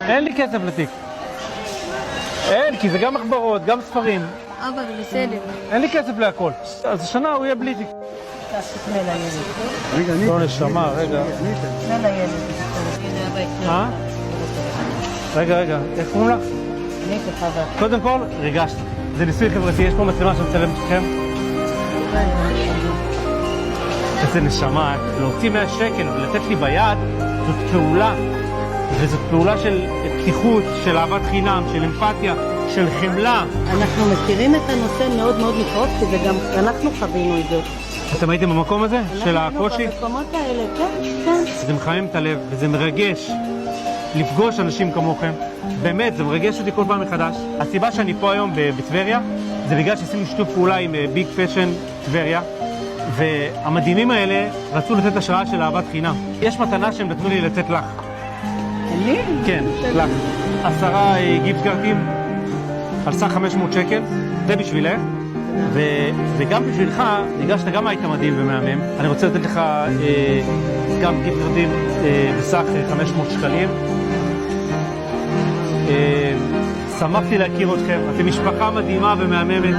אין לי כסף לתיק. אין, כי זה גם מחברות, גם ספרים. אבא, זה בסדר. אין לי כסף להכל. אז השנה הוא יהיה בלי תיק. תפנה לילד. רגע, אני... לא נשמה, רגע. תפנה לילד. רגע, איך קוראים לך? אני כחבר. קודם כל, ריגשת. זה ניסוי חברתי, יש פה מצלמה שמצלמת אתכם. איזה נשמה, להוציא 100 שקל ולתת לי ביד, זאת פעולה. וזאת פעולה של פתיחות, של אהבת חינם, של אמפתיה, של חמלה. אנחנו מכירים את הנושא מאוד מאוד מקרוב, כי זה גם אנחנו חווינו את זה. אתם הייתם במקום הזה? של הקושי? אנחנו במקומות האלה, כן. זה מחמם את הלב וזה מרגש לפגוש אנשים כמוכם. באמת, זה מרגש אותי כל פעם מחדש. הסיבה שאני פה היום בטבריה זה בגלל שעשינו שיתוף פעולה עם ביג פשן טבריה, והמדהימים האלה רצו לתת השראה של אהבת חינם. יש מתנה שהם נתנו לי לתת לך. אני? כן, לך. 10 גיפט קארדים על סך 500 שקל, זה בשבילך. וגם בשבילך, בגלל שאתה גם היית מדהים ומהמם, אני רוצה לתת לך גם גיפט קארדים בסך 500 שקלים. שמחתי להכיר אתכם, אתם משפחה מדהימה ומהממת.